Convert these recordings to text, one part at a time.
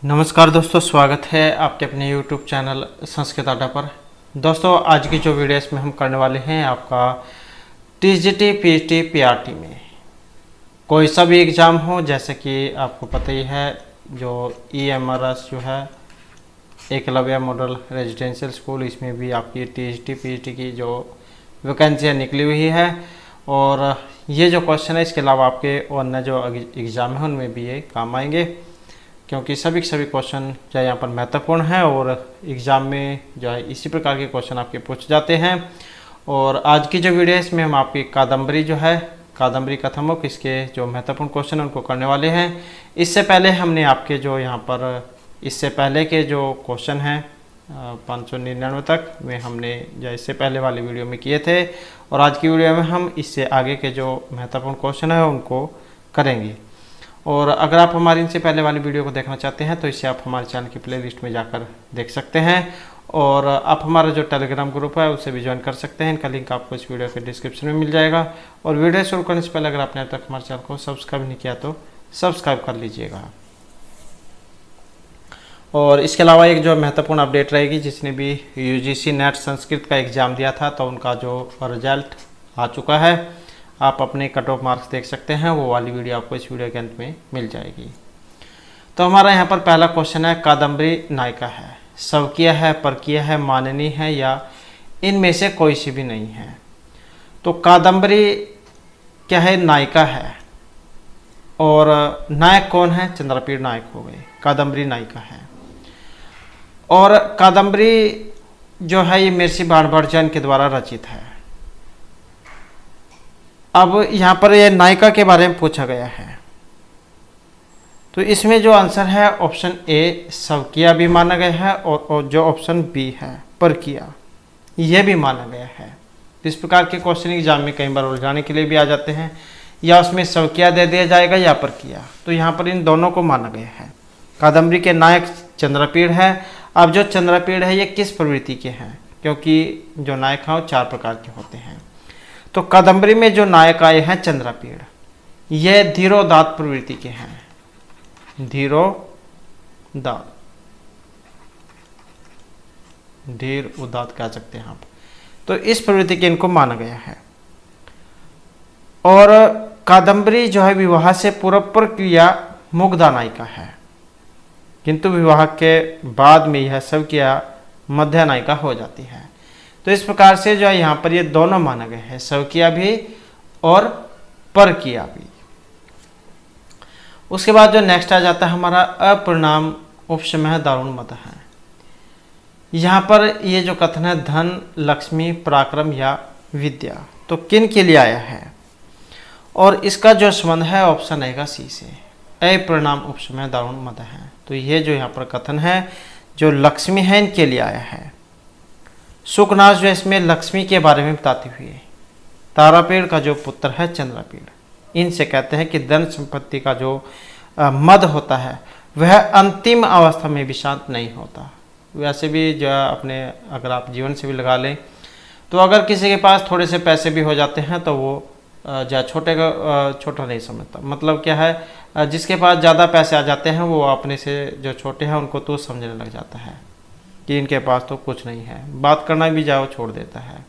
नमस्कार दोस्तों, स्वागत है आपके अपने YouTube चैनल संस्कृत अड्डा पर। दोस्तों, आज की जो वीडियो इसमें हम करने वाले हैं आपका TGT PGT PRT में कोई सा भी एग्ज़ाम हो, जैसे कि आपको पता ही है जो EMRS जो है एकलव्य मॉडल रेजिडेंशियल स्कूल, इसमें भी आपकी TGT PGT की जो वैकेंसियाँ निकली हुई है और ये जो क्वेश्चन है इसके अलावा आपके अन्य जो एग्ज़ाम है उनमें भी ये काम आएंगे, क्योंकि सभी क्वेश्चन जो है यहाँ पर महत्वपूर्ण है और एग्ज़ाम में जो है इसी प्रकार के क्वेश्चन आपके पूछ जाते हैं। और आज की जो वीडियो है इसमें हम आपकी कादम्बरी जो है कादम्बरी कथामुख इसके जो महत्वपूर्ण क्वेश्चन हैं उनको करने वाले हैं। इससे पहले हमने आपके जो यहाँ पर इससे पहले के जो क्वेश्चन हैं 599 तक में हमने जो इससे पहले वाली वीडियो में किए थे, और आज की वीडियो में हम इससे आगे के जो महत्वपूर्ण क्वेश्चन है उनको करेंगे। और अगर आप हमारी इनसे पहले वाली वीडियो को देखना चाहते हैं तो इसे आप हमारे चैनल की प्लेलिस्ट में जाकर देख सकते हैं, और आप हमारा जो टेलीग्राम ग्रुप है उसे भी ज्वाइन कर सकते हैं। इनका लिंक आपको इस वीडियो के डिस्क्रिप्शन में मिल जाएगा। और वीडियो शुरू करने से पहले अगर आपने अब तक हमारे चैनल को सब्सक्राइब नहीं किया तो सब्सक्राइब कर लीजिएगा। और इसके अलावा एक जो महत्वपूर्ण अपडेट रहेगी, जिसने भी UGC नेट संस्कृत का एग्ज़ाम दिया था तो उनका जो रिजल्ट आ चुका है, आप अपने कट ऑफ मार्क्स देख सकते हैं। वो वाली वीडियो आपको इस वीडियो के अंत में मिल जाएगी। तो हमारा यहाँ पर पहला क्वेश्चन है, कादम्बरी नायिका है, स्वकीय है, परकीय है, माननीय है या इनमें से कोई सी भी नहीं है। तो कादम्बरी क्या है? नायिका है। और नायक कौन है? चंद्रपीड़ नायक हो गए, कादम्बरी नायिका है। और कादम्बरी जो है ये महर्षि भारद्वाज के द्वारा रचित है। अब यहाँ पर यह नायिका के बारे में पूछा गया है, तो इसमें जो आंसर है ऑप्शन ए स्वकीय भी माना गया है, और जो ऑप्शन बी है परकीय यह भी माना गया है। तो इस प्रकार के क्वेश्चन एग्जाम में कई बार उलझाने के लिए भी आ जाते हैं, या उसमें स्वकीय दे दिया जाएगा या परकीय। तो यहाँ पर इन दोनों को माना गया है। कादम्बरी के नायक चंद्रपीड़ है। अब जो चंद्रपीड़ है ये किस प्रवृत्ति के हैं, क्योंकि जो नायक हैं वो 4 प्रकार के होते हैं। तो कादम्बरी में जो नायक आए हैं चंद्रपीड़, ये धीरोदात्त प्रवृत्ति के हैं। धीरोदात्त, धीर उदात्त कह सकते हैं आप। तो इस प्रवृत्ति के इनको माना गया है। और कादम्बरी जो है विवाह से पूर्व प्रक्रिया मुग्धा नायिका है, किंतु विवाह के बाद में यह सब किया मध्य नायिका हो जाती है। तो इस प्रकार से जो है यहाँ पर ये दोनों माना गया है, स्वकीय भी और परकीय भी। उसके बाद जो नेक्स्ट आ जाता है हमारा अपरिणाम उपशमः दारुण मद है। यहाँ पर ये जो कथन है धन, लक्ष्मी, पराक्रम या विद्या, तो किन के लिए आया है? और इसका जो संबंध है ऑप्शन रहेगा सी से, अपरिणाम उपशमः दारुण मद है। तो ये जो यहाँ पर कथन है जो लक्ष्मी है इनके लिए आया है। शुकनाथ जो इसमें लक्ष्मी के बारे में बताते हुए तारापीड़ का जो पुत्र है चंद्रपीड़, इनसे कहते हैं कि धन संपत्ति का जो मद होता है वह अंतिम अवस्था में भी शांत नहीं होता। वैसे भी जो अपने अगर आप जीवन से भी लगा लें तो अगर किसी के पास थोड़े से पैसे भी हो जाते हैं तो वो जो छोटे का छोटा नहीं समझता। मतलब क्या है, जिसके पास ज़्यादा पैसे आ जाते हैं वो अपने से जो छोटे हैं उनको तो समझने लग जाता है कि इनके पास तो कुछ नहीं है। बात करना भी जाओ छोड़ देता है,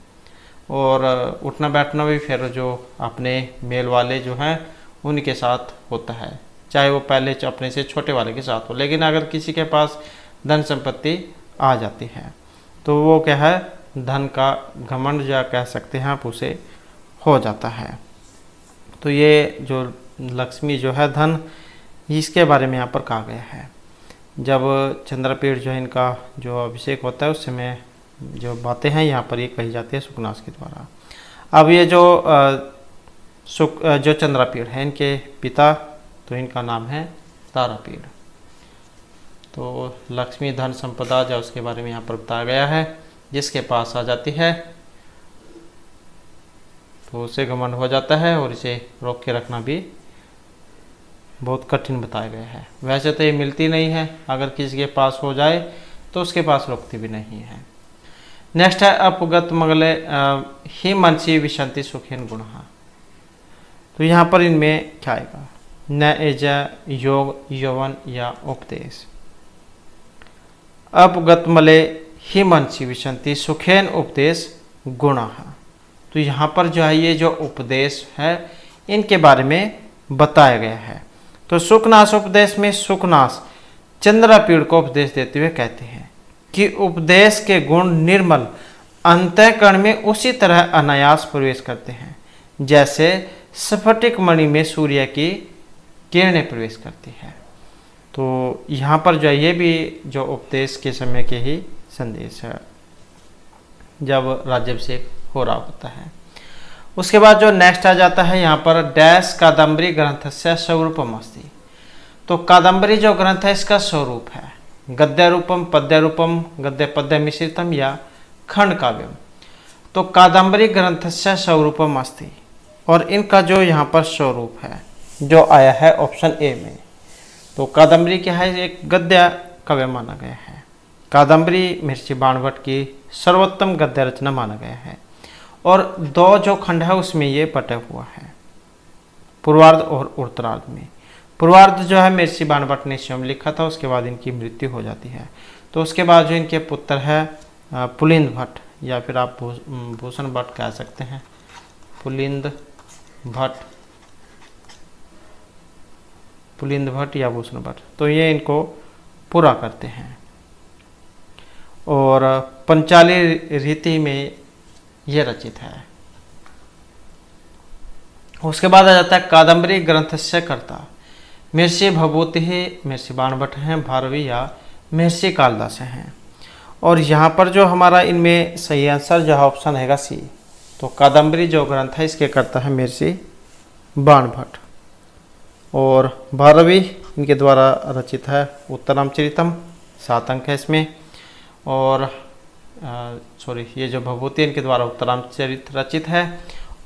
और उठना बैठना भी फिर जो अपने मेल वाले जो हैं उनके साथ होता है, चाहे वो पहले अपने से छोटे वाले के साथ हो। लेकिन अगर किसी के पास धन संपत्ति आ जाती है तो वो क्या है, धन का घमंड या कह सकते हैं आप उसे हो जाता है। तो ये जो लक्ष्मी जो है धन, इसके बारे में यहाँ पर कहा गया है। जब चंद्रपीड़ जो है इनका जो अभिषेक होता है उस समय जो बातें हैं यहाँ पर ये कही जाती है शुकनाथ के द्वारा। अब ये जो चंद्रपीड़ है इनके पिता, तो इनका नाम है तारापीड़। तो लक्ष्मी धन संपदा जो उसके बारे में यहाँ पर बताया गया है, जिसके पास आ जाती है तो उसे घमंड हो जाता है, और इसे रोक के रखना भी बहुत कठिन बताया गया है। वैसे तो ये मिलती नहीं है, अगर किसी के पास हो जाए तो उसके पास रुकती भी नहीं है। नेक्स्ट है अपगत मंगले ही मनसी विशंति सुखीन गुण। तो यहाँ पर इनमें क्या आएगा, न एज योग, यौवन या उपदेश। अपगतमले ही मनसी विशंति सुखेन उपदेश गुणा। तो यहाँ पर जो है ये जो उपदेश है इनके बारे में बताया गया है। तो सुखनाश उपदेश में सुखनाश चंद्रपीड़ को उपदेश देते हुए कहते हैं कि उपदेश के गुण निर्मल अंतःकरण में उसी तरह अनायास प्रवेश करते हैं जैसे स्फटिक मणि में सूर्य की किरणें प्रवेश करती है। तो यहाँ पर जो है ये भी जो उपदेश के समय के ही संदेश है जब राज्याभिषेक हो रहा होता है। उसके बाद जो नेक्स्ट आ जाता है यहाँ पर डैश कादम्बरी ग्रंथस्य स्वरूपम अस्ति। तो कादम्बरी जो ग्रंथ है इसका स्वरूप है गद्य रूपम पद्य रूपम गद्य पद्य मिश्रितम या खंड काव्यम। तो कादम्बरी ग्रंथस्य स्वरूपम अस्ति और इनका जो यहाँ पर स्वरूप है जो आया है ऑप्शन ए में। तो कादम्बरी क्या है, एक गद्य काव्य माना गया है। कादम्बरी महर्षि बाणभट्ट की सर्वोत्तम गद्य रचना माना गया है और दो जो खंड है उसमें ये बटा हुआ है पूर्वार्ध और उत्तरार्ध में। पूर्वार्ध जो है महर्षि बाणभट्ट ने स्वयं लिखा था, उसके बाद इनकी मृत्यु हो जाती है। तो उसके बाद जो इनके पुत्र है पुलिंद भट्ट या फिर आप भूषण भट्ट कह सकते हैं, पुलिंद भट्ट या भूषण भट्ट, तो ये इनको पूरा करते हैं। और पंचाली रीति में ये रचित है। उसके बाद आ जाता है कादम्बरी ग्रंथस्य कर्ता महर्षि भभूति महर्षि बाणभट्ट हैं, भारवी या महर्षि कालिदास हैं। और यहाँ पर जो हमारा इनमें सही आंसर जो है ऑप्शन है सी। तो कादम्बरी जो ग्रंथ है इसके कर्ता है महर्षि बाणभट्ट और भारवी इनके द्वारा रचित है उत्तरामचरितम, 7 अंक है इसमें। और ये जो भभूति इनके द्वारा उत्तरामचरित रचित है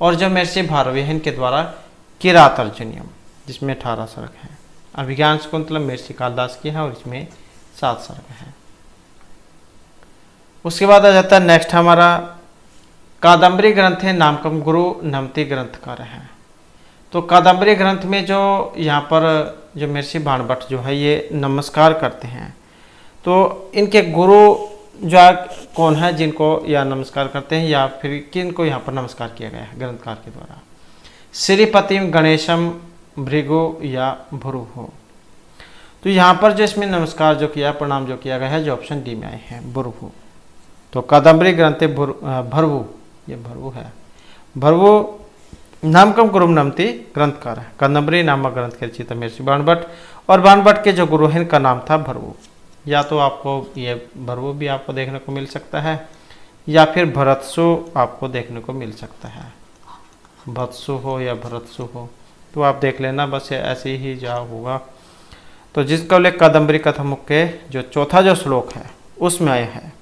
और जो महर्षि भारवी है इनके द्वारा किरातार्जुनीयम जिसमें 18 सर्ग हैं। अभिज्ञान शाकुंतलम महर्षि कालिदास की है और इसमें 7 सर्ग हैं। उसके बाद आ जाता है नेक्स्ट हमारा कादम्बरी ग्रंथ है नामकम गुरु नमति ग्रंथकार है। तो कादम्बरी ग्रंथ में जो यहाँ पर जो महर्षि बाणभट्ट जो है ये नमस्कार करते हैं। तो इनके गुरु जो कौन है जिनको यह नमस्कार करते हैं या फिर किन को यहाँ पर नमस्कार किया गया है ग्रंथकार के द्वारा? श्रीपतिम गणेशम भृगु या भुरु हो। तो यहाँ पर जो इसमें नमस्कार जो किया प्रणाम जो किया गया है जो ऑप्शन डी में आए हैं भुरु। तो कादम्बरी ग्रंथ भरवु, ये भरवु है। भरवु नामकम गुरु नमति ग्रंथकार है। कादम्बरी नामक ग्रंथ के रचिता महर्षि बाणभट्ट और बाणभट्ट के जो गुरु हैं इनका नाम था भरवु। या तो आपको ये भरवु भी आपको देखने को मिल सकता है या फिर भरतसु आपको देखने को मिल सकता है। भत्सु हो या भरतसु हो तो आप देख लेना, बस ऐसे ही जा होगा। तो जिसका उल्लेख कादम्बरी कथामुख के जो चौथा जो श्लोक है उसमें आया है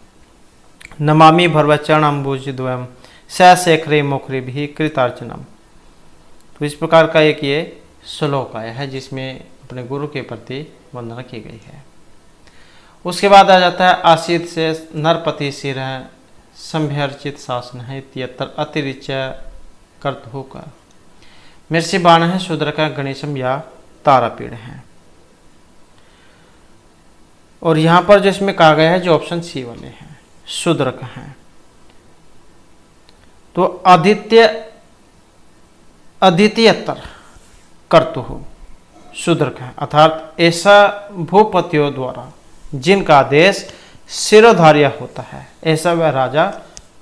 नमामि भरवचरण अम्बुज द्वयम शेखरे मुखरी भी कृतार्चनम। तो इस प्रकार का एक ये श्लोक आया है जिसमें अपने गुरु के प्रति वंदना की गई है। उसके बाद आ जाता है आशीत से नरपति सिर संभ्यर्चित शासन है इत्यत्र अतिरिच कर्तु का। महर्षि बाण है शूद्र का गणेशम या तारापीड़ है। और यहाँ पर जो इसमें कहा गया है जो ऑप्शन सी वाले हैं शूद्र का है। तो अद्वितीयतर कर्तु हो शूद्र का अर्थात ऐसा भूपतियों द्वारा जिनका आदेश शिरोधार्य होता है ऐसा वह राजा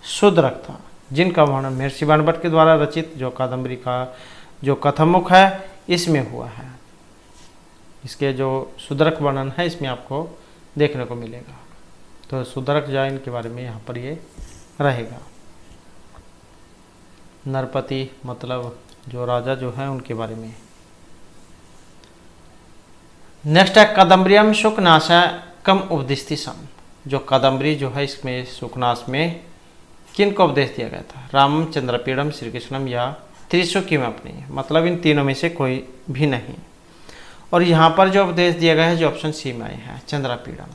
शूद्रक था जिनका वर्णन महर्षि बाणभट्ट के द्वारा रचित जो कादम्बरी का जो कथामुख है इसमें हुआ है। इसके जो शूद्रक वर्णन है इसमें आपको देखने को मिलेगा। तो शूद्रक जो इनके बारे में यहाँ पर ये रहेगा। नरपति मतलब जो राजा जो है उनके बारे में। नेक्स्ट है कादम्बरियम शुकनाशा कम उपदिष्टि सम। जो कादम्बरी जो है इसमें शुकनाश में किन को उपदेश दिया गया था? रामम, चंद्रपीड़म, श्री कृष्णम या त्रिशुकी में अपनी, मतलब इन तीनों में से कोई भी नहीं। और यहाँ पर जो उपदेश दिया गया है जो ऑप्शन सी में आए हैं चंद्रपीड़म।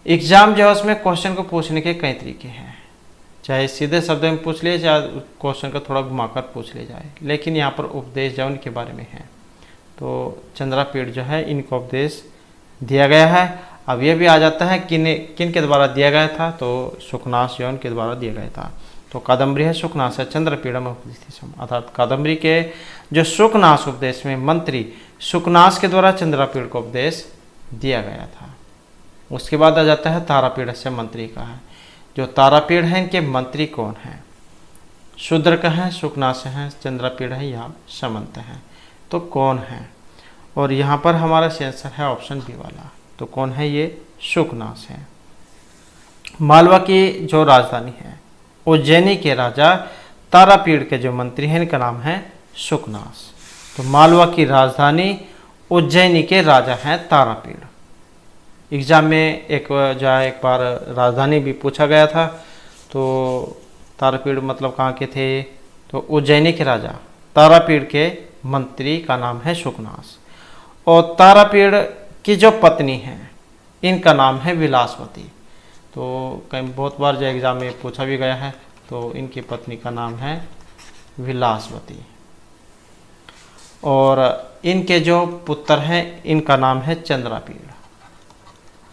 एग्जाम जो है उसमें क्वेश्चन को पूछने के कई तरीके हैं, चाहे सीधे शब्द में पूछ लिया चाहे क्वेश्चन को थोड़ा घुमाकर पूछ लिया जाए, लेकिन यहाँ पर उपदेश जो उनके बारे में है। तो चंद्रपीड़ जो है इनको उपदेश दिया गया है। अब ये भी आ जाता है किन किन के द्वारा दिया गया था, तो शुकनास यौन के द्वारा दिया गया था। तो कादम्बरी है, शुकनास है, चंद्रपीड़म उपदेशम, अर्थात कादम्बरी के जो शुकनास उपदेश में मंत्री शुकनास के द्वारा चंद्रपीड़ को उपदेश दिया गया था। उसके बाद आ जाता है तारापीड़ से मंत्री का है। जो तारापीड़ है इनके मंत्री कौन है? शूद्रक हैं, शुकनास हैं, चंद्रपीड़ है या समंत हैं। तो कौन है? और यहाँ पर हमारा आंसर है ऑप्शन बी वाला। तो कौन है ये? शुकनास है। मालवा की जो राजधानी है, उज्जैनी के राजा तारापीड़ के जो मंत्री हैं इनका नाम है शुकनास। तो मालवा की राजधानी उज्जैनी के राजा हैं तारापीड़। एग्जाम में एक बार राजधानी भी पूछा गया था। तो तारापीड़ मतलब कहाँ के थे? तो उज्जैनी के राजा तारापीड़ के मंत्री का नाम है शुकनास। और तारापीड़ की जो पत्नी है इनका नाम है विलासवती। तो कहीं बहुत बार जो एग्जाम में पूछा भी गया है। तो इनकी पत्नी का नाम है विलासवती। और इनके जो पुत्र हैं इनका नाम है चंद्रपीड़।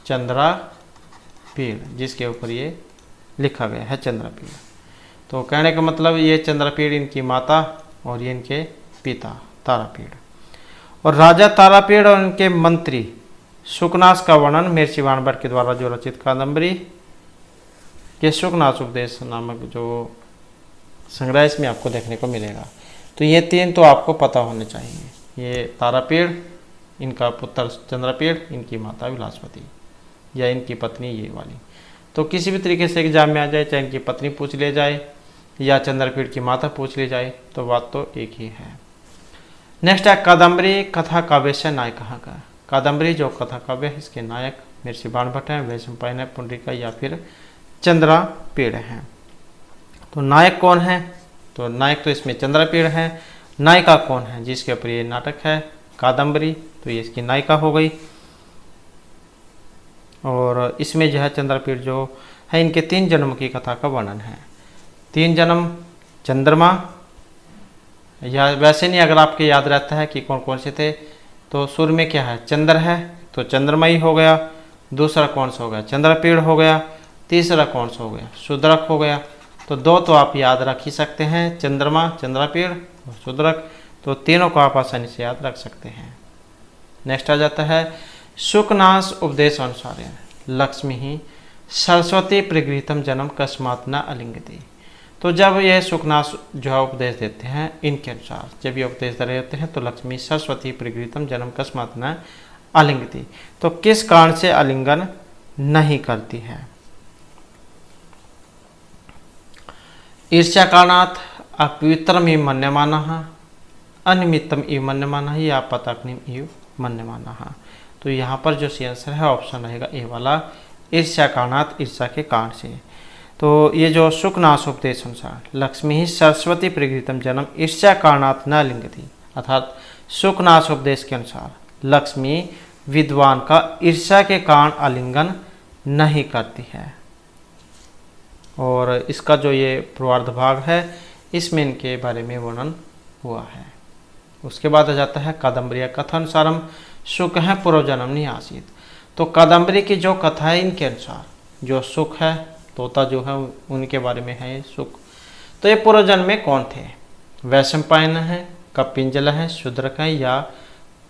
चंद्रपीड़ जिसके ऊपर ये लिखा गया है चंद्रपीड़। तो कहने का मतलब ये चंद्रपीड़ इनकी माता और ये इनके पिता तारापीड़। और राजा तारापीड़ और इनके मंत्री शुकनास का वर्णन महर्षि वाणभट्ट के द्वारा जो रचित कादम्बरी के शुकनास उपदेश नामक जो संग्रह इसमें आपको देखने को मिलेगा। तो ये तीन तो आपको पता होने चाहिए। ये तारापीड़, इनका पुत्र चंद्रपीड़, इनकी माता विलासवती या इनकी पत्नी ये वाली। तो किसी भी तरीके से एग्जाम में आ जाए, चाहे इनकी पत्नी पूछ ले जाए या चंद्रपीड़ की माता पूछ ले जाए, तो बात तो एक ही है। नेक्स्ट है कादम्बरी कथा काव्य से नायक कहाँ का? कादम्बरी जो कथा काव्य है इसके नायक महर्षि वाणभट्ट हैं, वैशंपायन है, पुंडरीका या फिर चंद्रपीड़ हैं। तो नायक कौन है? तो नायक तो इसमें चंद्रपीड़ है। नायिका कौन है जिसके ऊपर ये नाटक है? कादम्बरी। तो ये इसकी नायिका हो गई। और इसमें जो है चंद्रपीड़ जो है इनके 3 जन्म की कथा का वर्णन है। 3 जन्म चंद्रमा, या वैसे नहीं अगर आपके याद रहता है कि कौन कौन से थे, तो शुरू में क्या है? चंद्र है, तो चंद्रमा ही हो गया। दूसरा कौन सा हो गया? चंद्रपीड़ हो गया। तीसरा कौन सा हो गया? शूद्रक हो गया। तो 2 तो आप याद रख ही सकते हैं, चंद्रमा, चंद्रपीड़ और शूद्रक। तो तीनों को आप आसानी से याद रख सकते हैं। नेक्स्ट आ जाता है शुकनास उपदेश अनुसार लक्ष्मी ही सरस्वती प्रगृहीतम जन्म कस्मात न अलिंगति। तो जब यह शुकनास जो है उपदेश देते हैं, इनके अनुसार जब ये उपदेश दे रहे होते हैं तो लक्ष्मी सरस्वती प्रगृहीतम जन्म कस्मात न अलिंगति, तो किस कारण से आलिंगन नहीं करती है? ईर्ष्या कारणात्, अपवित्रम इव मन्यमानः, अनिमित्तम इव मन्यमानः या पताग्निम इव मन्यमानः। तो यहाँ पर जो सी आंसर है ऑप्शन रहेगा ए वाला, ईर्ष्या कारणात्, ईर्ष्या के कारण से। तो ये जो शुकनास उपदेश अनुसार लक्ष्मी ही सरस्वती प्रगृहीतम जन्म ईर्ष्या कारणात् न लिंगति, अर्थात शुकनास उपदेश के अनुसार लक्ष्मी विद्वान का ईर्ष्या के कारण आलिंगन नहीं करती है। और इसका जो ये पूर्वार्ध भाग है इसमें इनके बारे में वर्णन हुआ है। उसके बाद आ जाता है कादम्बरी कथानुसारम सुख है पूर्व जन्मनि आसीत। तो कादम्बरी की जो कथा है इनके अनुसार जो सुख है, तोता जो है उनके बारे में है ये सुख। तो ये पूर्व जन्म में कौन थे? वैशंपायन है, कपिंजल है, शूद्रक है या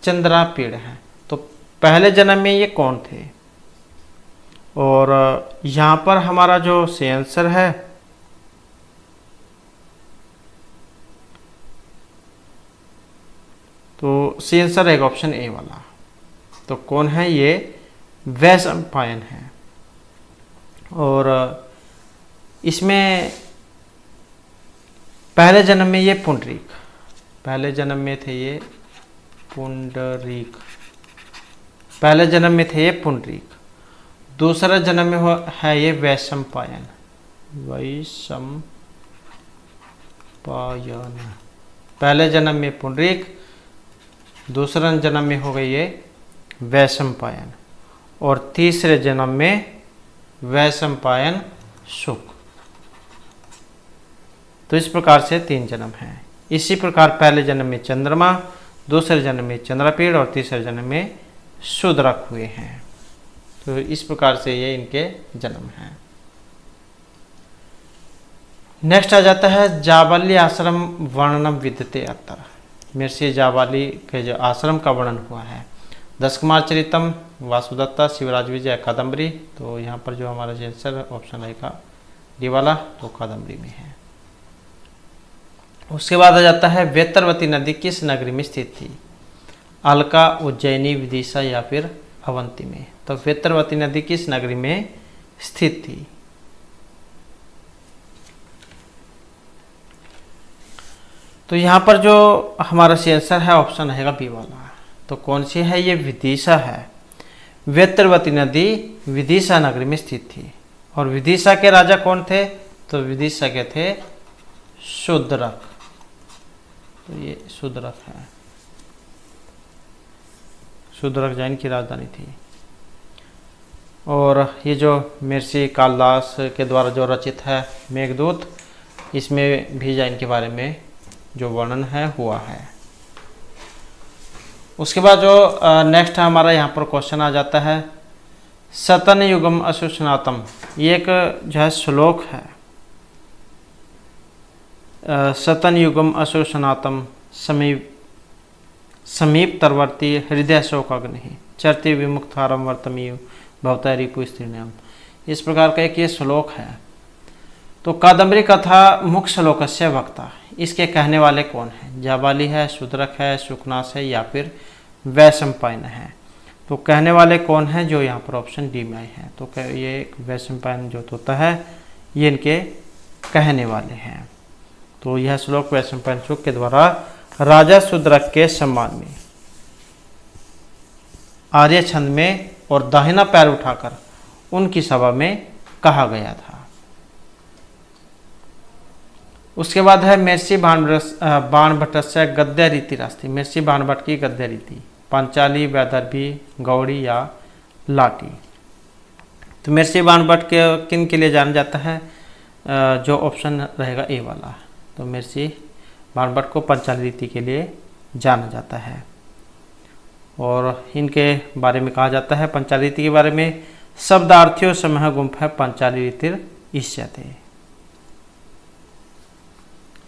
चंद्रपीड़ है। तो पहले जन्म में ये कौन थे? और यहाँ पर हमारा जो से आंसर है तो सी आंसर रहेगा ऑप्शन ए वाला। तो कौन है ये? वैशंपायन है। और इसमें पहले जन्म में ये पुंडरीक, पहले जन्म में थे ये पुंडरीक, पहले जन्म में थे ये पुंडरीक। दूसरा जन्म में है ये वैशंपायन, वैशंपायन। पहले जन्म में पुंडरीक, दूसरे जन्म में हो गई ये वैशंपायन और तीसरे जन्म में वैशंपायन शुक। तो इस प्रकार से 3 जन्म हैं। इसी प्रकार पहले जन्म में चंद्रमा, दूसरे जन्म में चंद्रपीड़ और तीसरे जन्म में शूद्रक हुए हैं। तो इस प्रकार से ये इनके जन्म हैं। नेक्स्ट आ जाता है जाबाली आश्रम वर्णनम विद्यते अत्र। महर्षि जाबाली के जो आश्रम का वर्णन हुआ है, दश कुमार चरितम, वासुदत्ता, शिवराज विजय, कादम्बरी। तो यहाँ पर जो हमारा आंसर ऑप्शन रहेगा डी वाला, तो कादम्बरी में है। उसके बाद आ जाता है वेतरवती नदी किस नगरी में स्थित थी? अलका, उज्जैनी, विदिशा या फिर अवंती में। तो वेतरवती नदी किस नगरी में स्थित थी? तो यहाँ पर जो हमारा आंसर है ऑप्शन रहेगा बी वाला। तो कौन सी है? ये विदिशा है। वेतरवती नदी विदिशा नगरी में स्थित थी। और विदिशा के राजा कौन थे? तो विदिशा के थे शूद्रक। तो ये शूद्रक है, शूद्रक जैन की राजधानी थी। और ये जो महर्षि कालिदास के द्वारा जो रचित है मेघदूत, इसमें भी जैन के बारे में जो वर्णन है हुआ है। उसके बाद जो नेक्स्ट हमारा यहाँ पर क्वेश्चन आ जाता है सतन युगम अशुष्णातम। ये एक जो है श्लोक है, सतन युगम अशुष्णातम समीप तरवर्ती हृदय शोकाग्नि चरती विमुक्तारम वर्तमीय भवता रिपु स्त्रीण्यम। इस प्रकार का एक ये श्लोक है। तो कादम्बरी कथा मुख्य श्लोकस्य वक्ता, इसके कहने वाले कौन है? जाबाली है, शूद्रक है, शुकनास है या फिर वैशंपायन है। तो कहने वाले कौन है? जो यहाँ पर ऑप्शन डी में आए हैं। तो ये वैशंपायन जो होता है ये इनके कहने वाले हैं। तो यह श्लोक वैशंपायन शुक के द्वारा राजा शूद्रक के सम्मान में आर्य छंद में और दाहिना पैर उठाकर उनकी सभा में कहा गया था। उसके बाद है महर्षि बाणभट्टस्य गद्य रीति रास्ती। महर्षि बाणभट्ट की गद्य रीति पांचाली, वैदर्भी, गौड़ी या लाटी। तो महर्षि बाणभट्ट के किन के लिए जाना जाता है? जो ऑप्शन रहेगा ए वाला। तो महर्षि बाणभट्ट को पांचाली रीति के लिए जाना जाता है। और इनके बारे में कहा जाता है पांचाली रीति के बारे में शब्दार्थियों समह गुंफ है पांचाली रीतिर इष्यते।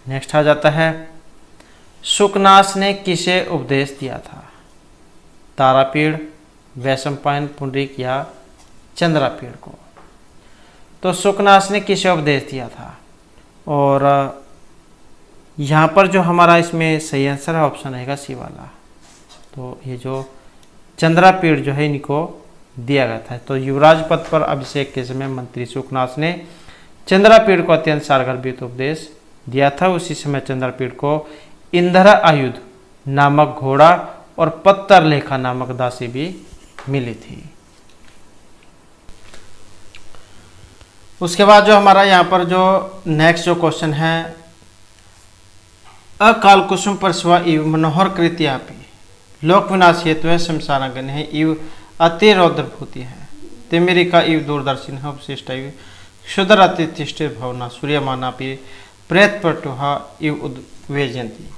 नेक्स्ट आ जाता है शुकनास ने किसे उपदेश दिया था? तारापीड़, वैशंपायन, पुंडरीक या चंद्रापीड़ को। तो शुकनास ने किसे उपदेश दिया था? और यहाँ पर जो हमारा इसमें सही आंसर है ऑप्शन रहेगा सी वाला। तो ये जो चंद्रापीड़ जो है इनको दिया गया था। तो युवराज पद पर अभिषेक के समय मंत्री शुकनास ने चंद्रापीड़ को अत्यंत सारगर्भित उपदेश दिया था। उसी समय चंद्रापीड़ को इंदिरा आयुध नामक घोड़ा और पत्तर लेखा नामक दासी भी मिली थी। उसके बाद जो हमारा यहाँ पर जो नेक्स्ट जो क्वेश्चन है अकाल कुसुम परस्वा इव मनोहर कृत्यापि लोक विनाश हेतु शमशानागन है इव अति रौद्रभूति है तिमिरिका इव दूरदर्शन है उपशिष्ट इव क्षुद्र अतिष्ठिर भवना सूर्यमानापि प्रेत पटुहा इव उद्वेजंती।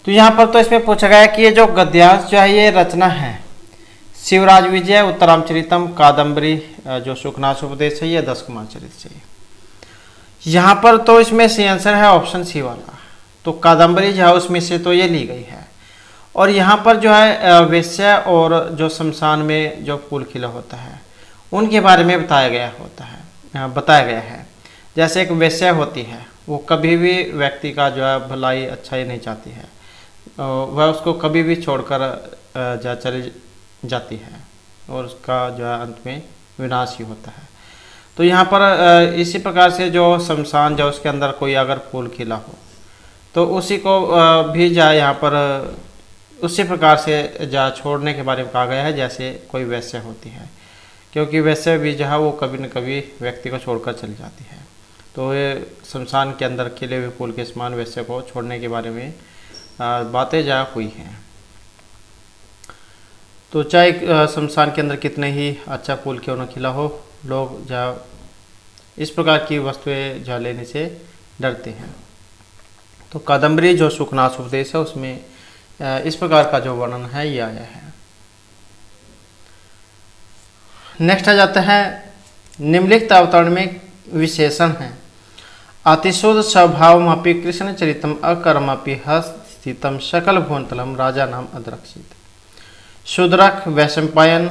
तो यहाँ पर तो इसमें पूछा गया कि ये जो गद्यांश जो है ये रचना है शिवराज विजय, उत्तरामचरितम, कादम्बरी जो शुकनास उपदेश है, ये दश कुमार चरित से। यहाँ पर तो इसमें सी आंसर है ऑप्शन सी वाला। तो कादम्बरी जो है उसमें से तो ये ली गई है। और यहाँ पर जो है वेश्या और जो शमशान में जो फूल खिला होता है उनके बारे में बताया गया है। जैसे एक वेश्या होती है वो कभी भी व्यक्ति का जो है भलाई अच्छाई नहीं चाहती है, वह उसको कभी भी छोड़कर चली जाती है और उसका जो है अंत में विनाश ही होता है। तो यहाँ पर इसी प्रकार से जो शमशान जो उसके अंदर कोई अगर फूल खिला हो तो उसी को भी जा यहाँ पर उसी प्रकार से जा छोड़ने के बारे में कहा गया है जैसे कोई वैश्य होती है, क्योंकि वैसे भी जो है वो कभी न कभी व्यक्ति को छोड़कर चली जाती है। तो ये शमशान के अंदर खिले हुए फूल के समान वैश्य को छोड़ने के बारे में बातें जा हुई हैं। तो चाहे शमशान के अंदर कितने ही अच्छा फूल क्यों न खिला हो, लोग जा इस प्रकार की वस्तुएं जा लेने से डरते हैं। तो कादम्बरी जो शुकनास उपदेश है उसमें इस प्रकार का जो वर्णन है ये आया है। नेक्स्ट आ जाता है निम्नलिखित अवतरण में विशेषण है। अतिशोध स्वभावमापी कृष्ण चरितम अकर्मापि हस्तितम सकल भुवनतलम राजा नाम अद्रक्षित। शूद्रक, वैशंपायन,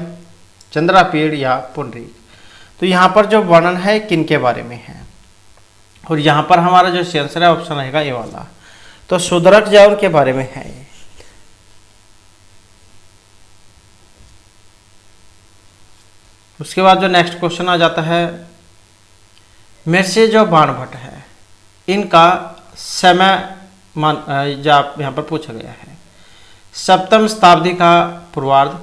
चंद्रापीड़ या पुंडरीक। तो यहाँ पर जो वर्णन है किन के बारे में है, और यहाँ पर हमारा जो आंसर है ऑप्शन रहेगा ये वाला। तो शूद्रक जो उनके बारे में है। उसके बाद जो नेक्स्ट क्वेश्चन आ जाता है, महर्षि जो बाणभट्ट है इनका समय जो यहाँ पर पूछा गया है। सप्तम शताब्दी का पूर्वार्ध,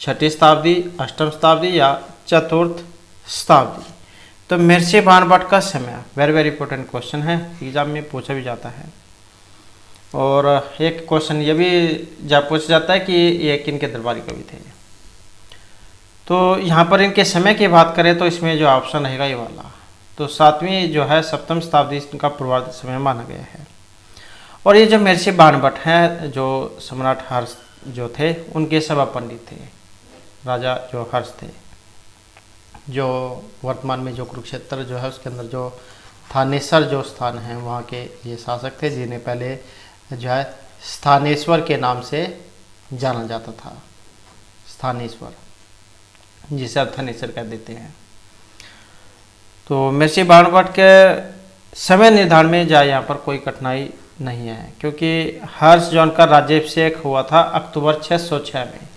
छठी शताब्दी, अष्टम शताब्दी या चतुर्थ शताब्दी। तो महर्षि बाणभट्ट का समय वेरी वेरी इंपॉर्टेंट क्वेश्चन है, एग्जाम में पूछा भी जाता है। और एक क्वेश्चन ये भी जब पूछा जाता है कि ये किन के दरबारी कवि थे। तो यहाँ पर इनके समय की बात करें तो इसमें जो ऑप्शन रहेगा ये वाला। तो सातवीं जो है सप्तम शताब्दी का पूर्वार्ध समय माना गया है। और ये जो महर्षि बाणभट्ट हैं जो सम्राट हर्ष जो थे उनके सभा पंडित थे, राजा जो हर्ष थे, जो वर्तमान में जो कुरुक्षेत्र जो है उसके अंदर जो स्थानेश्वर जो स्थान है वहाँ के ये शासक थे, जिन्हें पहले जो है स्थानेश्वर के नाम से जाना जाता था। स्थानेश्वर जिसे अर्थनेश्वर कह देते हैं। तो महर्षि बाणभट्ट के समय निर्धारण में जाए यहाँ पर कोई कठिनाई नहीं है, क्योंकि हर्ष जो उनका राज्याभिषेक हुआ था अक्टूबर 606 में,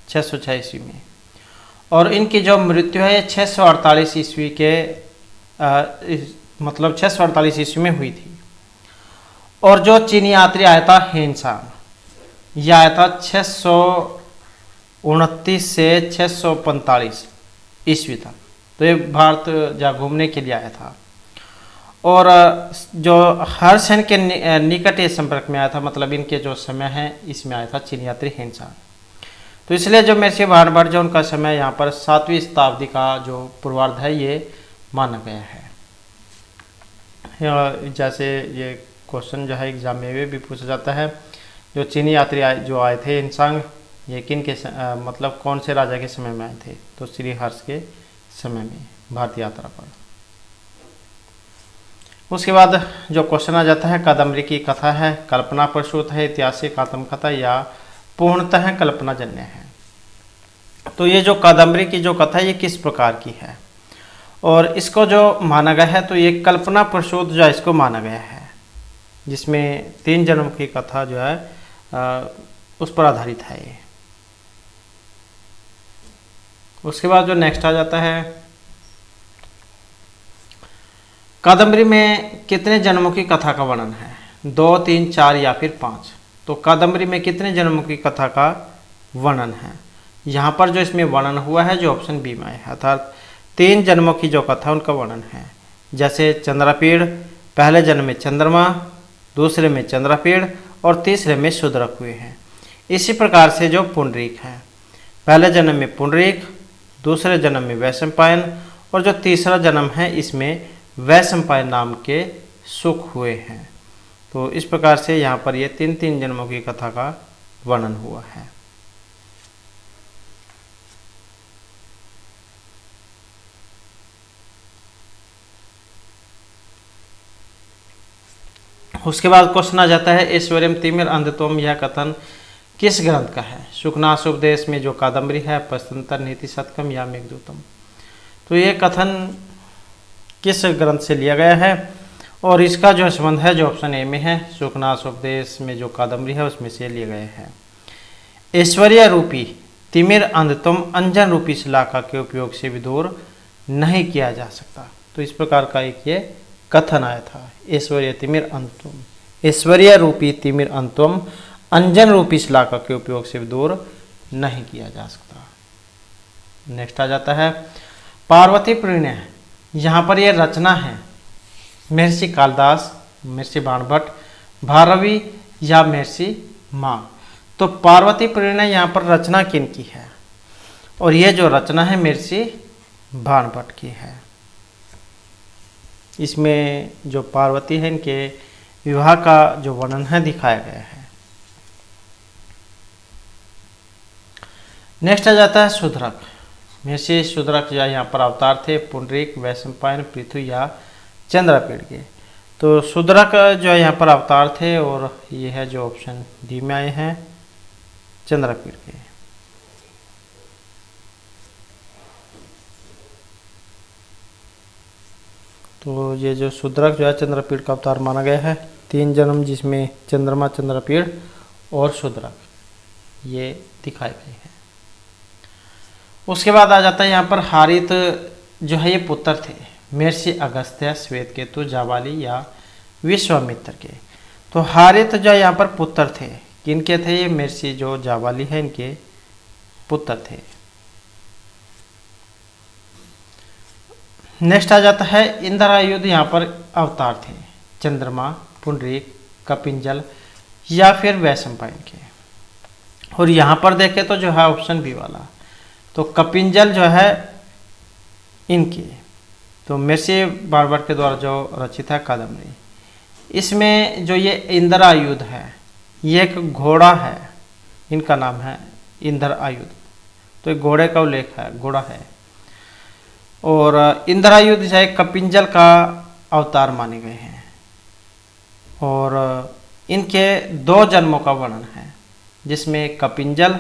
606 ईस्वी में। और इनकी जो मृत्यु है 648 ईस्वी के मतलब 648 ईस्वी में हुई थी। और जो चीनी यात्री आया था हेनसांग, यह आया था 629 से 645 ईस्वी तक। तो ये भारत जा घूमने के लिए आया था। और जो हर्षसेन के निकट ये संपर्क में आया था, मतलब इनके जो समय है इसमें आया था चीनी यात्री हेनसांग। तो इसलिए जो महर्षि बाणभट्ट जो उनका समय यहाँ पर 7वीं शताब्दी का जो पूर्वार्ध है ये माना गया है। जैसे ये क्वेश्चन जो है एग्जाम में भी पूछा जाता है, जो चीनी यात्री जो आए थे हेनसांग, ये किन के मतलब कौन से राजा के समय में आए थे। तो श्री हर्ष के समय में भारत यात्रा पर। उसके बाद जो क्वेश्चन आ जाता है, कादम्बरी की कथा है कल्पना प्रसूत है, ऐतिहासिक आत्मकथा या पूर्णतः कल्पनाजन्य है। तो ये जो कादम्बरी की जो कथा ये किस प्रकार की है, और इसको जो माना गया है तो ये कल्पना प्रसूत जो है इसको माना गया है, जिसमें 3 जन्म की कथा जो है उस पर आधारित है ये। उसके बाद जो नेक्स्ट आ जाता है, कादम्बरी में कितने जन्मों की कथा का वर्णन है, 2, 3, 4 या फिर 5। तो कादम्बरी में कितने जन्मों की कथा का वर्णन है, यहाँ पर जो इसमें वर्णन हुआ है जो ऑप्शन बी में है, अर्थात 3 जन्मों की जो कथा उनका वर्णन है। जैसे चंद्रापीड़, पहले जन्म में चंद्रमा, दूसरे में चंद्रापीड़ और तीसरे में शूद्रक हुए हैं। इसी प्रकार से जो पुंडरीक है, पहले जन्म में पुंडरीक, दूसरे जन्म में वैशंपायन और जो तीसरा जन्म है इसमें वैशंपायन नाम के सुख हुए हैं। तो इस प्रकार से यहाँ पर ये 3 जन्मों की कथा का वर्णन हुआ है। उसके बाद क्वेश्चन आ जाता है, ऐश्वर्यम तिमिर अंधत्वम यह कथन किस ग्रंथ का है। शुकनासोपदेश में जो कादम्बरी है, प्रश्नोत्तर नीति शतकम या मेघदूतम। तो ये कथन किस ग्रंथ से लिया गया है, और इसका जो संबंध है जो ऑप्शन ए में है, शुकनासोपदेश में जो कादम्बरी है उसमें से लिए गए हैं। ऐश्वर्य रूपी तिमिर अंधत्वम अंजन रूपी शिलाका के उपयोग से भी दूर नहीं किया जा सकता। तो इस प्रकार का एक ये कथन आया था, ऐश्वर्य तिमिर अंतम, ऐश्वर्य रूपी तिमिर अंतम अंजन रूपी शिलाका के उपयोग से दूर नहीं किया जा सकता। नेक्स्ट आ जाता है पार्वती प्रणय। यहाँ पर यह रचना है महर्षि कालिदास, महर्षि बाणभट्ट, भारवी या महर्षि माँ। तो पार्वती प्रणय यहाँ पर रचना किन की है, और यह जो रचना है महर्षि बाणभट्ट की है। इसमें जो पार्वती है इनके विवाह का जो वर्णन है दिखाया गया है। नेक्स्ट आ जाता है शूद्रक। महर्षि शूद्रक जो यहाँ पर अवतार थे पुंडरीक, वैशंपायन, पृथु या चंद्रपीड़ के। तो शूद्रक जो है यहाँ पर अवतार थे और ये है जो ऑप्शन डी में आए हैं चंद्रपीड़ के। तो ये जो शूद्रक जो है चंद्रपीड़ का अवतार माना गया है। 3 जन्म जिसमें चंद्रमा, चंद्रपीड़ और शूद्रक ये दिखाए गए हैं। उसके बाद आ जाता है यहाँ पर हारित जो है ये पुत्र थे महर्षि अगस्त्य, श्वेतकेतु, जाबाली या विश्वामित्र के। तो हारित जो यहाँ पर पुत्र थे किनके थे? ये महर्षि जो जाबाली है इनके पुत्र थे। नेक्स्ट आ जाता है इंद्रायुध यहाँ पर अवतार थे चंद्रमा, पुंडरीक, कपिंजल या फिर वैशंपायन के। और यहाँ पर देखें तो जो है ऑप्शन बी वाला, तो कपिंजल जो है इनके। तो महर्षि बाणभट्ट के द्वारा जो रचित है कादम्बरी, इसमें जो ये इंद्रायुध है ये एक घोड़ा है, इनका नाम है इंद्रायुध। तो एक घोड़े का उल्लेख है, घोड़ा है। और इंद्रायुध जो है कपिंजल का अवतार माने गए हैं। और इनके 2 जन्मों का वर्णन है जिसमें कपिंजल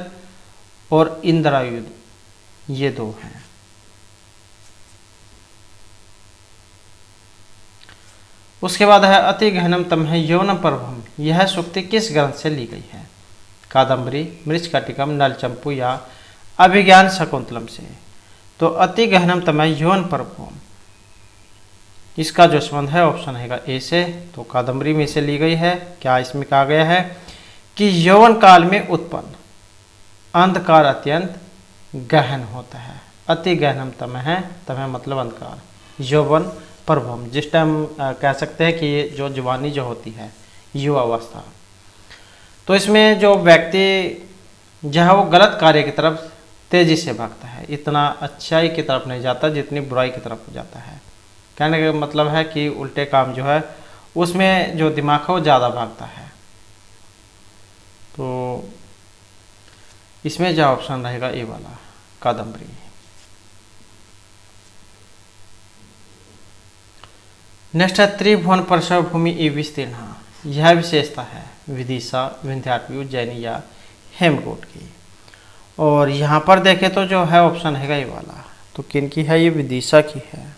और इंद्रायुध ये 2 हैं। उसके बाद है अति गहनम तम है यौन प्रभम। यह सूक्ति किस ग्रंथ से ली गई है? कादम्बरी, मृच्छकटिकम, नलचंपू या अभिज्ञान शकुंतलम से। तो अति गहनम तम है यौन प्रभम, इसका जो संबंध है ऑप्शन है ए से। तो कादम्बरी में से ली गई है। क्या इसमें कहा गया है कि यौवन काल में उत्पन्न अंधकार अत्यंत गहन होता है। अति गहनम तम है मतलब अंधकार, यौवन प्रभम, जिस टाइम कह सकते हैं कि ये जो जवानी जो होती है युवा अवस्था, तो इसमें जो व्यक्ति जो है वो गलत कार्य की तरफ तेजी से भागता है, इतना अच्छाई की तरफ नहीं जाता जितनी बुराई की तरफ जाता है। कहने का मतलब है कि उल्टे काम जो है उसमें जो दिमाग है वो ज़्यादा भागता है। तो इसमें जो ऑप्शन रहेगा ए वाला कादम्बरी। नेक्स्ट है त्रिभुवन प्रसव भूमि ई विस्तीर्ण। यह विशेषता है विदिशा, विंध्याटवी, उज्जैनी या हेमकूट की। और यहाँ पर देखें तो जो है ऑप्शन है ये वाला। तो किन की है? ये विदिशा की है।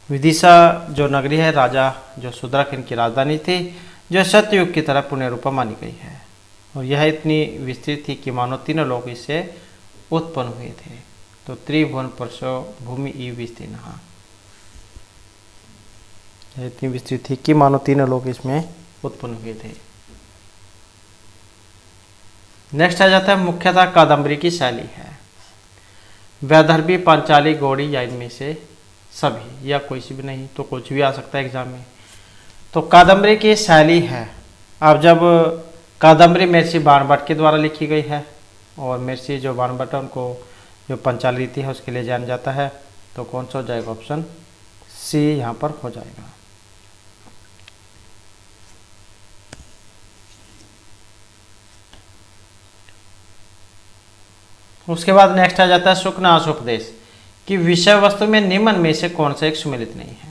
विदिशा जो नगरी है राजा जो शूद्रक इनकी राजधानी थी, जो सत्ययुग की तरह पुण्य रूपा मानी गई है। और यह इतनी विस्तृत थी कि मानो 3 लोग इससे उत्पन्न हुए थे। तो त्रिभुवन प्रसव भूमि ई विस्तीर्ण, इतनी विस्तृत थी कि मानो 3 लोग इसमें उत्पन्न हुए थे। नेक्स्ट आ जाता है मुख्यतः कादम्बरी की शैली है वैदर्भी, पांचाली, गौड़ी या इनमें से सभी या कोई सी भी नहीं, तो कुछ भी आ सकता है एग्जाम में। तो कादम्बरी की शैली है, अब जब कादम्बरी महर्षि बाणभट्ट के द्वारा लिखी गई है और महर्षि जो बाणभट्ट उनको जो पंचाली रीति है उसके लिए जाना जाता है, तो कौन सा हो जाएगा? ऑप्शन सी यहाँ पर हो जाएगा। उसके बाद नेक्स्ट आ जाता है शुकनाशोपदेश कि विषय वस्तु में निम्न में से कौन सा एक सुमेलित नहीं है?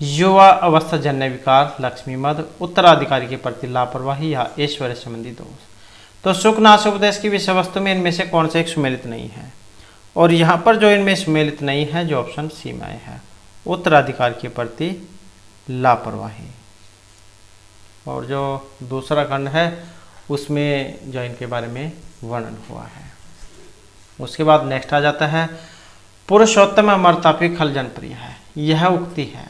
युवा अवस्था जन्य विकार, लक्ष्मी मद, उत्तराधिकारी के प्रति लापरवाही या ऐश्वर्य संबंधी दोष। तो शुकनाशोपदेश की विषय वस्तु में इनमें से कौन सा एक सुमेलित नहीं है? और यहाँ पर जो इनमें सुमेलित नहीं है जो ऑप्शन सी में है उत्तराधिकार के प्रति लापरवाही। और जो दूसरा खंड है उसमें जो इनके बारे में वर्णन हुआ है। उसके बाद नेक्स्ट आ जाता है पुरुषोत्तम अमरतापी खल जनप्रिय है। यह उक्ति है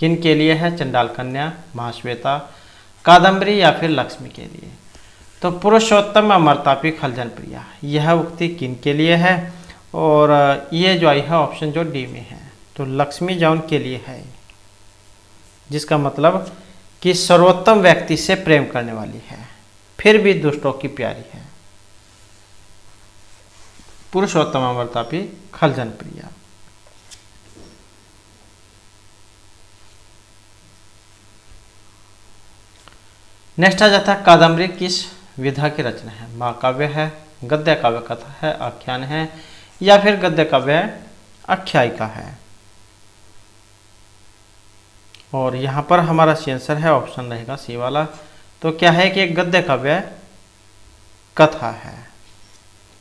किन के लिए है? चंडाल कन्या, महाश्वेता, कादम्बरी या फिर लक्ष्मी के लिए। तो पुरुषोत्तम अमरतापी खल जनप्रिय, यह उक्ति किन के लिए है? और ये जो आई है ऑप्शन जो डी में है, तो लक्ष्मी जौन के लिए है, जिसका मतलब कि सर्वोत्तम व्यक्ति से प्रेम करने वाली है फिर भी दुष्टों की प्यारी है। पुरुषोत्तम अमरतापी खल जनप्रिय। नेक्स्ट आ जाता है कादम्बरी किस विधा की रचना है? महाकाव्य है, गद्य काव्य कथा है, आख्यान है, या फिर गद्य काव्य आख्यायिका है। और यहाँ पर हमारा सी आंसर है, ऑप्शन रहेगा सी वाला। तो क्या है कि एक गद्य काव्य कथा है।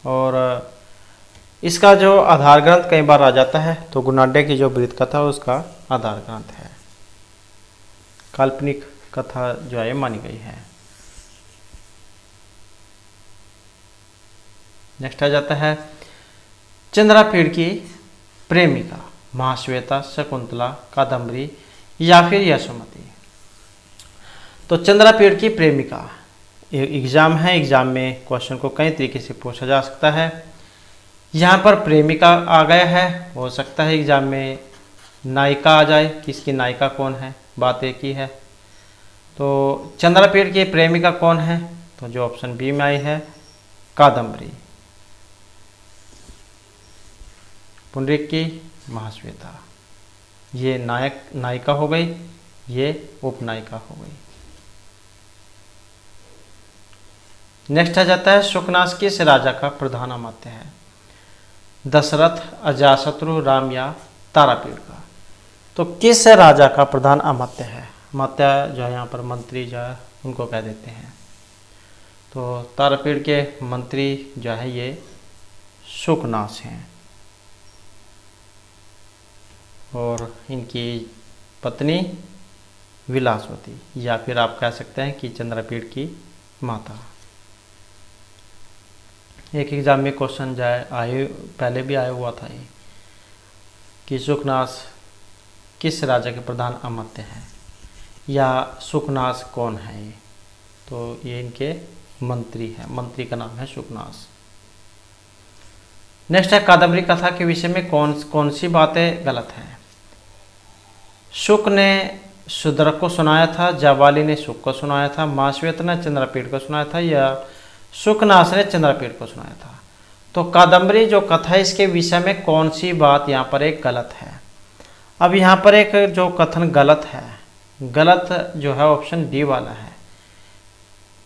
और इसका जो आधार ग्रंथ कई बार आ जाता है, तो गुनाड्डे की जो वृत्त कथा उसका आधार ग्रंथ है, काल्पनिक कथा जो है मानी गई है। नेक्स्ट आ जाता है चंद्रापीड़ की प्रेमिका, महाश्वेता, शकुंतला, कादम्बरी या फिर यशोमती। तो चंद्रापीड़ की प्रेमिका एग्जाम है, एग्जाम में क्वेश्चन को कई तरीके से पूछा जा सकता है। यहाँ पर प्रेमिका आ गया है, हो सकता है एग्जाम में नायिका आ जाए, किसकी नायिका कौन है, बात एक ही है। तो चंद्रापीड़ की प्रेमिका कौन है, तो जो ऑप्शन बी में आई है कादम्बरी, पुंडरीक की महाश्वेता। ये नायिका हो गई, ये उपनायिका हो गई। नेक्स्ट आ जाता है शुकनास किस राजा का प्रधान अमात्य है, दशरथ, अजातशत्रु, राम या तारापीड़ का। तो किस राजा का प्रधान अमात्य है, अमात्य जो है यहाँ पर मंत्री जो है उनको कह देते हैं। तो तारापीड़ के मंत्री जो है ये शुकनास हैं, और इनकी पत्नी विलासवती, या फिर आप कह सकते हैं कि चंद्रापीड़ की माता। एक एग्जाम में क्वेश्चन जाए आए, पहले भी आया हुआ था ये कि शुकनास किस राजा के प्रधान अमात्य हैं, या शुकनास कौन है ये, तो ये इनके मंत्री हैं, मंत्री का नाम है शुकनास। नेक्स्ट है कादम्बरी कथा के विषय में कौन सी बातें गलत हैं। शुक ने शूद्रक को सुनाया था, जाबाली ने शुक को सुनाया था, महाश्वेता ने चंद्रापीड़ को सुनाया था, या शुकनास ने चंद्रापीड़ को सुनाया था। तो कादम्बरी जो कथा है इसके विषय में कौन सी बात यहाँ पर एक गलत है। अब यहाँ पर एक जो कथन गलत है, गलत जो है ऑप्शन डी वाला है।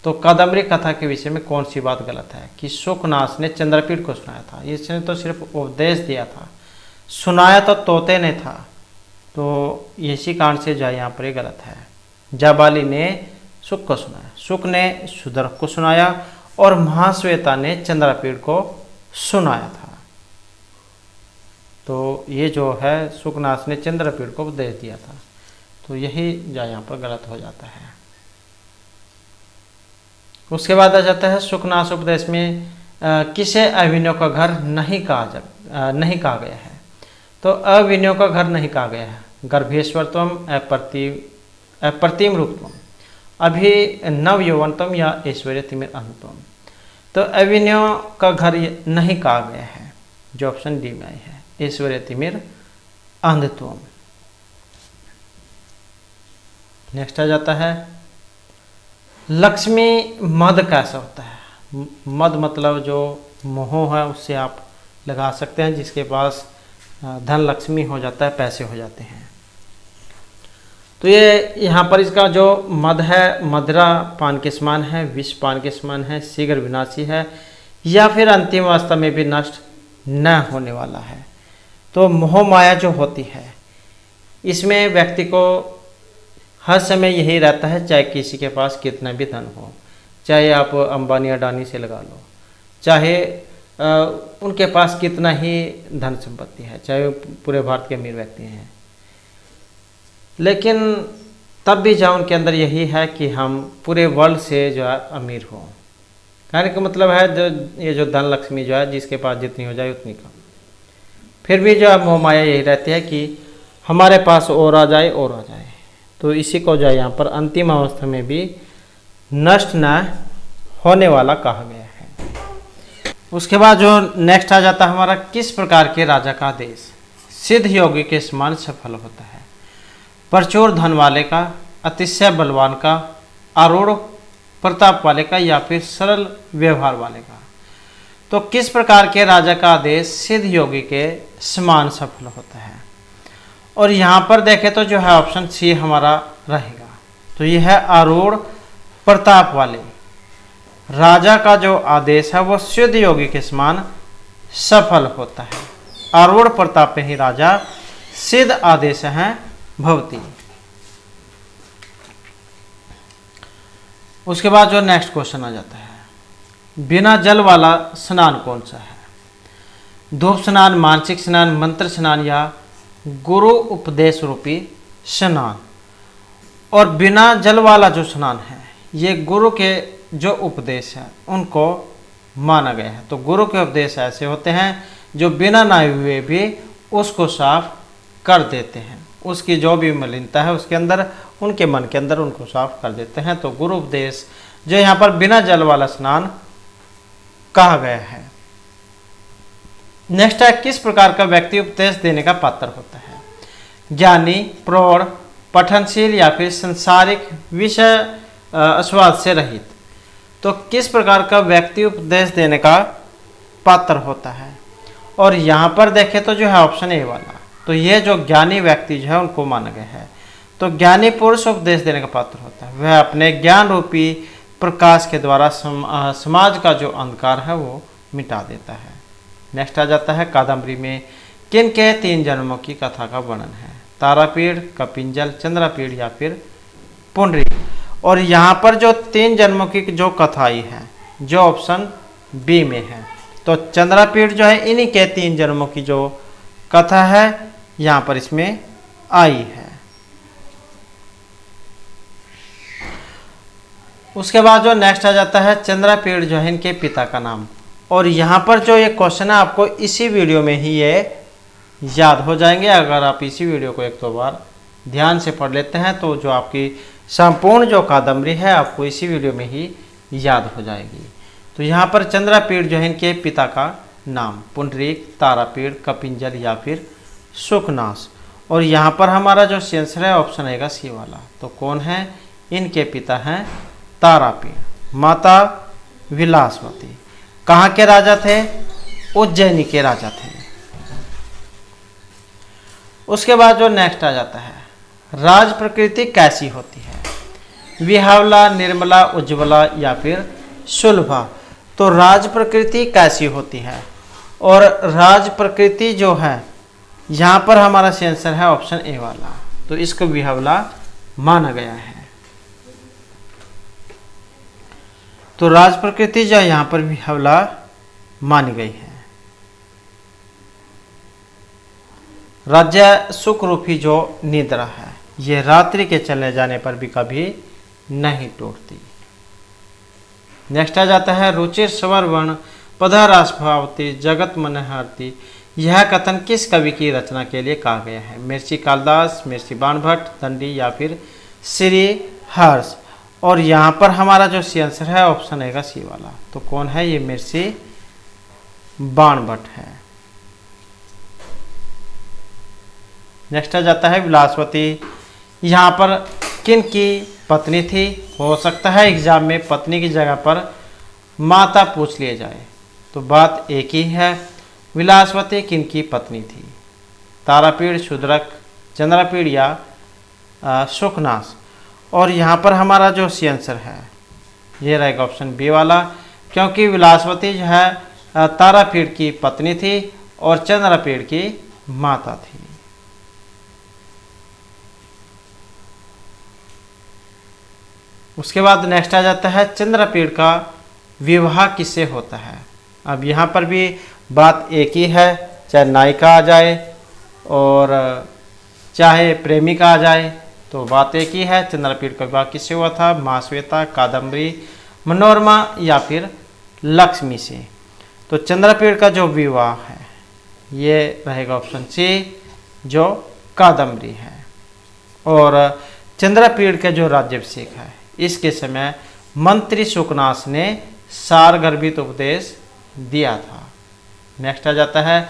तो कादम्बरी कथा के विषय में कौन सी बात गलत है कि शुकनास ने चंद्रापीड़ को सुनाया था, इसने तो सिर्फ उपदेश दिया था, सुनाया तो तोते ने था। तो इसी कारण से जो यहाँ पर गलत है। जाबाली ने शुक को सुनाया, शुक ने शूद्रक को सुनाया, और महाश्वेता ने चंद्रापीड़ को सुनाया था। तो ये जो है शुकनास ने चंद्रापीड़ को उपदेश दिया था, तो यही जो यहाँ पर गलत हो जाता है। उसके बाद आ जाता है शुकनास उपदेश में किसे अविनयों का घर नहीं कहा गया है। तो अविनयों का घर नहीं कहा गया है, गर्भेश्वरत्वम, अप्रतिम रूपत्वम, अभी नव यौवनत्वम या ऐश्वर्य तिमिर अंधत्वम। तो अविनयों का घर नहीं कहा गया है, जो ऑप्शन डी में आई है, ऐश्वर्य तिमिर अंधत्वम। नेक्स्ट आ जाता है लक्ष्मी मद कैसा होता है। मद मतलब जो मोह है उससे आप लगा सकते हैं, जिसके पास धन लक्ष्मी हो जाता है, पैसे हो जाते हैं। तो ये यहाँ पर इसका जो मद है, मदिरा पान के समान है, विष पान के समान है, शीघ्र विनाशी है, या फिर अंतिम अवस्था में भी नष्ट न होने वाला है। तो मोह माया जो होती है इसमें व्यक्ति को हर समय यही रहता है, चाहे किसी के पास कितना भी धन हो, चाहे आप अंबानी अडानी से लगा लो, चाहे उनके पास कितना ही धन संपत्ति है, चाहे पूरे भारत के अमीर व्यक्ति हैं, लेकिन तब भी जहाँ उनके अंदर यही है कि हम पूरे वर्ल्ड से जो है अमीर हो। कहने का मतलब है जो ये जो धन लक्ष्मी जो है जिसके पास जितनी हो जाए उतनी कम, फिर भी जो है मोह माया यही रहती है कि हमारे पास और आ जाए और आ जाए। तो इसी को जो है यहाँ पर अंतिम अवस्था में भी नष्ट न होने वाला कहा गया है। उसके बाद जो नेक्स्ट आ जाता है हमारा, किस प्रकार के राजा का आदेश सिद्ध योगी के समान सफल होता है। प्रचुर धन वाले का, अतिशय बलवान का, आरूढ़ प्रताप वाले का, या फिर सरल व्यवहार वाले का। तो किस प्रकार के राजा का आदेश सिद्ध योगी के समान सफल होता है। और यहाँ पर देखें तो जो है ऑप्शन सी हमारा रहेगा। तो यह है आरूढ़ प्रताप वाले। राजा का जो आदेश है वो सिद्ध योगी के समान सफल होता है। आरूढ़ प्रताप ही राजा सिद्ध आदेश हैं भवती। उसके बाद जो नेक्स्ट क्वेश्चन आ जाता है, बिना जल वाला स्नान कौन सा है? धूप स्नान, मानसिक स्नान, मंत्र स्नान या गुरु उपदेश रूपी स्नान। और बिना जल वाला जो स्नान है ये गुरु के जो उपदेश है उनको माना गया है। तो गुरु के उपदेश ऐसे होते हैं जो बिना नहाए हुए भी उसको साफ कर देते हैं, उसकी जो भी मलिनता है उसके अंदर, उनके मन के अंदर उनको साफ कर देते हैं। तो गुरु उपदेश जो यहाँ पर बिना जल वाला स्नान कहा गया है। नेक्स्ट है, किस प्रकार का व्यक्ति उपदेश देने का पात्र होता है? ज्ञानी, प्रौढ़, पठनशील या फिर संसारिक विषय आस्वाद से रहित। तो किस प्रकार का व्यक्ति उपदेश देने का पात्र होता है? और यहाँ पर देखें तो जो है ऑप्शन ए वाला, तो ये जो ज्ञानी व्यक्ति जो है उनको माना गया है। तो ज्ञानी पुरुष उपदेश देने का पात्र होता है, वह अपने ज्ञान रूपी प्रकाश के द्वारा समाज का जो अंधकार है वो मिटा देता है। नेक्स्ट आ जाता है, कादम्बरी में किन के 3 जन्मों की कथा का वर्णन है? तारापीड़, कपिंजल, चंद्रपीड़ या फिर पुंडरीक। और यहाँ पर जो 3 जन्मों की जो कथा आई है जो ऑप्शन बी में है, तो चंद्रपीड़ जो है इन्हीं के 3 जन्मों की जो कथा है यहाँ पर इसमें आई है। उसके बाद जो नेक्स्ट आ जाता है, चंद्रपीड़ जो है इनके पिता का नाम। और यहाँ पर जो ये क्वेश्चन है आपको इसी वीडियो में ही ये याद हो जाएंगे। अगर आप इसी वीडियो को 1-2 बार ध्यान से पढ़ लेते हैं तो जो आपकी संपूर्ण जो कादम्बरी है आपको इसी वीडियो में ही याद हो जाएगी। तो यहाँ पर चंद्रपीड़ जो है इनके पिता का नाम, पुंडरीक, तारापीड़, कपिंजल या फिर सुखनाश। और यहाँ पर हमारा जो आंसर है ऑप्शन आएगा सी वाला। तो कौन है? इनके पिता हैं तारापीड़। माता विलासवती कहाँ के राजा थे? उज्जैनी के राजा थे। उसके बाद जो नेक्स्ट आ जाता है, राज प्रकृति कैसी होती है? विहवला, निर्मला, उज्ज्वला या फिर सुलभा। तो राज प्रकृति कैसी होती है? और राज प्रकृति जो है यहाँ पर हमारा आंसर है ऑप्शन ए वाला, तो इसको विहवला माना गया है। तो राज प्रकृति जो यहाँ पर विहवला मानी गई है। राज्य सुख रूपी जो निद्रा है ये रात्रि के चले जाने पर भी कभी नहीं टूटती। नेक्स्ट आ जाता है, रुचिर स्वर पदारास भावती जगत मनहरती। यह कथन किस कवि की रचना के लिए कहा गया है? महर्षि कालिदास, महर्षि बाणभट्ट, दंडी या फिर श्री हर्ष। और यहाँ पर हमारा जो आंसर है ऑप्शन आएगा सी वाला। तो कौन है? ये महर्षि बाणभट्ट है। नेक्स्ट आ जाता है, विलासवती यहाँ पर किन की पत्नी थी? हो सकता है एग्जाम में पत्नी की जगह पर माता पूछ लिया जाए, तो बात एक ही है। विलासवती किन की पत्नी थी? तारापीड़, शूद्रक, चंद्रपीड़ या सुखनाश। और यहाँ पर हमारा जो आंसर है ये रहेगा ऑप्शन बी वाला, क्योंकि विलासवती जो है तारापीड़ की पत्नी थी और चंद्रपीड़ की माता थी। उसके बाद नेक्स्ट आ जाता है, चंद्रपीड़ का विवाह किससे होता है? अब यहाँ पर भी बात एक ही है, चाहे नायिका आ जाए और चाहे प्रेमिका आ जाए, तो बात एक ही है। चंद्रपीड़ का विवाह किससे हुआ था? महाश्वेता, कादम्बरी, मनोरमा या फिर लक्ष्मी से। तो चंद्रपीड़ का जो विवाह है ये रहेगा ऑप्शन सी, जो कादम्बरी है। और चंद्रपीड़ का जो राज्याभिषेक है इसके समय मंत्री सुखनाश ने सारगर्भित उपदेश दिया था। नेक्स्ट आ जाता है,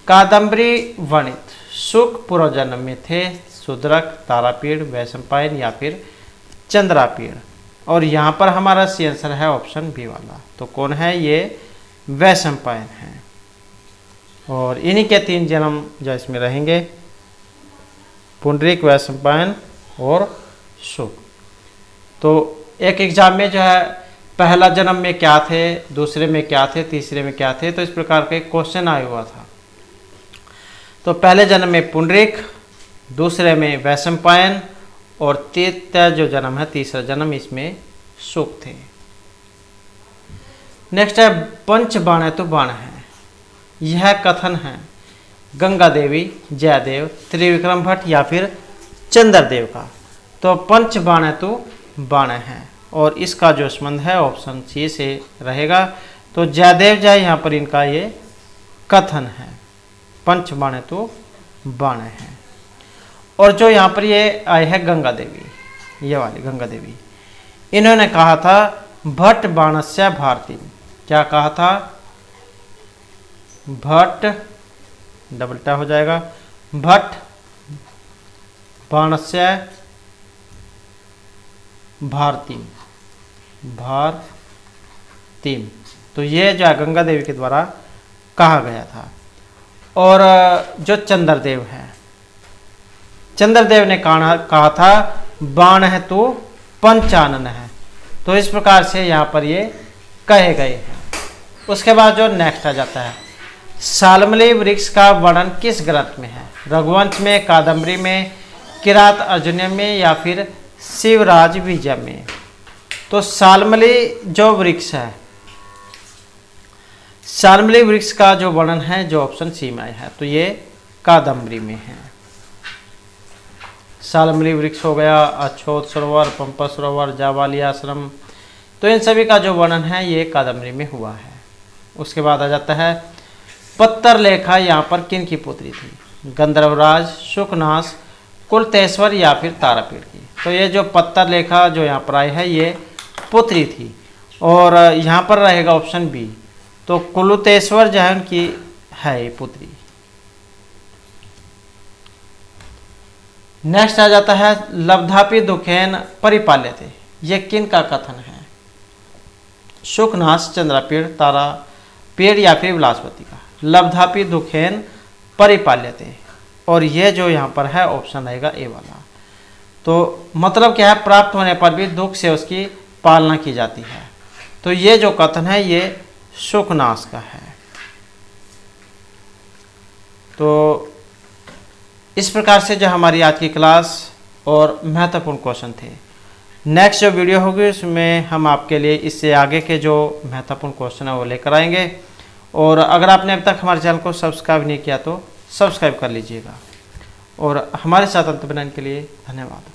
कादम्बरी वणित सुख पूर्वजन्म में थे? शूद्रक, तारापीड़, वैशंपायन या फिर चंद्रपीड़। और यहाँ पर हमारा आंसर है ऑप्शन बी वाला। तो कौन है? ये वैशंपायन है। और इन्हीं के 3 जन्म जो इसमें रहेंगे, पुंडरीक, वैशंपायन और सुख। तो एक एग्जाम में जो है पहला जन्म में क्या थे, दूसरे में क्या थे, तीसरे में क्या थे। तो इस प्रकार के क्वेश्चन आया हुआ था। तो पहले जन्म में पुंडरीक, दूसरे में वैशंपायन और तृतीय जो जन्म है, तीसरा जन्म, इसमें शुक थे। नेक्स्ट है पंच बाण है तो बाण है। यह कथन है गंगा देवी, जयदेव, त्रिविक्रम भट्ट या फिर चंद्रदेव का। तो पंच बाण है तो बाण है और इसका जो संबंध है ऑप्शन सी से रहेगा। तो जयदेव जय यहाँ पर इनका ये कथन है, पंच बाण है तो बाण है। और जो यहाँ पर ये आए है गंगा देवी, ये वाली गंगा देवी, इन्होंने कहा था भट्ट बाणस्य भारती। क्या कहा था? भट्ट, डबल टा हो जाएगा, भट्ट बाणस्य भारतीम, भारतीम। तो ये जो है गंगा देवी के द्वारा कहा गया था। और जो चंद्रदेव है, चंद्रदेव ने कहा था बाण है तो पंचानन है। तो इस प्रकार से यहाँ पर ये कहे गए हैं। उसके बाद जो नेक्स्ट आ जाता है, शाल्मली वृक्ष का वर्णन किस ग्रंथ में है? रघुवंश में, कादम्बरी में, किरात अर्जुनीय में या फिर शिवराज विजय में। तो शाल्मली जो वृक्ष है, शाल्मली वृक्ष का जो वर्णन है जो ऑप्शन सी में है, तो ये कादम्बरी में है। शाल्मली वृक्ष हो गया, अछोत सरोवर, पंपा सरोवर, जावाली आश्रम, तो इन सभी का जो वर्णन है ये कादम्बरी में हुआ है। उसके बाद आ जाता है पत्तर लेखा यहाँ पर किन की पुत्री थी? गंधर्वराज, शुकनाश, कुलतेश्वर या फिर तारापीठ की। तो ये जो पत्तर लेखा जो यहाँ पर आई है ये पुत्री थी और यहाँ पर रहेगा ऑप्शन बी। तो कुलतेश्वर जो है उनकी है ये पुत्री। नेक्स्ट आ जाता है लब्धापि दुखेन परिपाल्य थे। ये किन का कथन है? शुकनाश, चंद्रपीठ, तारापीठ या फिर विलासवती का। लब्धापि दुखेन परिपाल्य थे और ये जो यहाँ पर है ऑप्शन रहेगा ए वाला। तो मतलब क्या है? प्राप्त होने पर भी दुख से उसकी पालना की जाती है। तो ये जो कथन है ये शुकनाश का है। तो इस प्रकार से जो हमारी आज की क्लास और महत्वपूर्ण क्वेश्चन थे। नेक्स्ट जो वीडियो होगी उसमें हम आपके लिए इससे आगे के जो महत्वपूर्ण क्वेश्चन है वो लेकर आएंगे। और अगर आपने अब तक हमारे चैनल को सब्सक्राइब नहीं किया तो सब्सक्राइब कर लीजिएगा। और हमारे साथ अंत बनाने के लिए धन्यवाद।